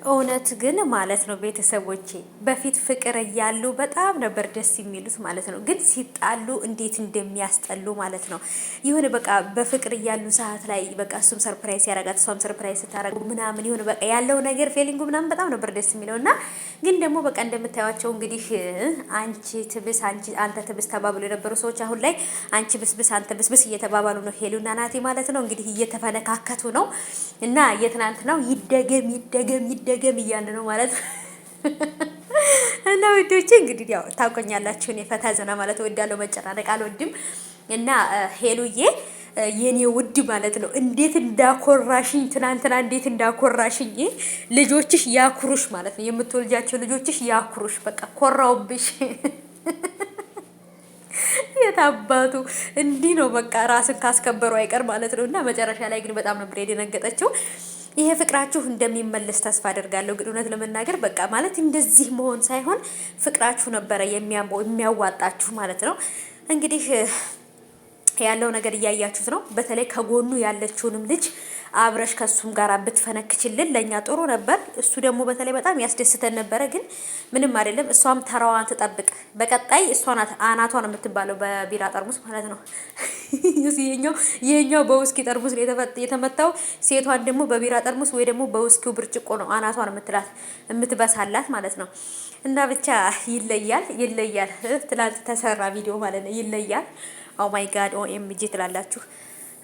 እውነት ግን ማለት ነው ቤተሰቦቼ በፊት ፍቅር እያሉ በጣም ነበር ደስ የሚሉት ማለት ነው። ግን ሲጣሉ እንዴት እንደሚያስጠሉ ማለት ነው። የሆነ በቃ በፍቅር እያሉ ሰዓት ላይ በቃ እሱም ሰርፕራይዝ ያረጋት እሷም ሰርፕራይዝ ስታረጉ ምናምን የሆነ በቃ ያለው ነገር ፌሊንጉ ምናምን በጣም ነበር ደስ የሚለው እና ግን ደግሞ በቃ እንደምታዩቸው እንግዲህ አንቺ ትብስ አንተ ትብስ ተባብሎ የነበሩ ሰዎች አሁን ላይ አንቺ ብስብስ አንተ ብስብስ እየተባባሉ ነው ሄሉና ናቲ ማለት ነው። እንግዲህ እየተፈነካከቱ ነው እና የትናንት ነው ይደገም እያለ ነው ማለት ነው። እና ውዶቼ እንግዲህ ያው ታውቆኛላችሁ እኔ ፈታ ዘና ማለት እወዳለሁ፣ መጨናነቅ አልወድም። እና ሄሉዬ የኔ ውድ ማለት ነው እንዴት እንዳኮራሽኝ ትናንትና፣ እንዴት እንዳኮራሽኝ። ልጆችሽ ያኩሩሽ ማለት ነው፣ የምትወልጃቸው ልጆችሽ ያኩሩሽ። በቃ ኮራውብሽ። የታባቱ እንዲህ ነው በቃ ራስን ካስከበሩ አይቀር ማለት ነው። እና መጨረሻ ላይ ግን በጣም ነበር የደነገጠችው። ይሄ ፍቅራችሁ እንደሚመለስ ተስፋ አደርጋለሁ። ግን እውነት ለመናገር በቃ ማለት እንደዚህ መሆን ሳይሆን ፍቅራችሁ ነበረ የሚያዋጣችሁ ማለት ነው። እንግዲህ ያለው ነገር እያያችሁት ነው። በተለይ ከጎኑ ያለችውንም ልጅ አብረሽ ከሱም ጋር ብትፈነክችልን ለኛ ጥሩ ነበር። እሱ ደግሞ በተለይ በጣም ያስደስተን ነበረ። ግን ምንም አይደለም። እሷም ተራዋን ትጠብቅ። በቀጣይ እሷ ናት አናቷን የምትባለው በቢራ ጠርሙስ ማለት ነው። ይሄኛው በውስኪ ጠርሙስ የተመታው፣ ሴቷን ደግሞ በቢራ ጠርሙስ ወይ ደግሞ በውስኪው ብርጭቆ ነው አናቷን የምትበሳላት ማለት ነው። እና ብቻ ይለያል። ትላንት ተሰራ ቪዲዮ ማለት ነው። ይለያል። ኦ ማይ ጋድ ኦኤምጂ ትላላችሁ።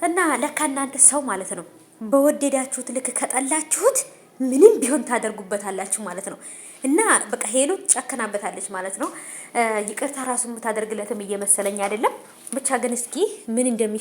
እና ለካ እናንተ ሰው ማለት ነው በወደዳችሁት ልክ ከጠላችሁት ምንም ቢሆን ታደርጉበታላችሁ ማለት ነው። እና በቃ ሄሉ ጨከናበታለች ማለት ነው። ይቅርታ ራሱ የምታደርግለትም እየመሰለኝ አይደለም። ብቻ ግን እስኪ ምን እንደሚ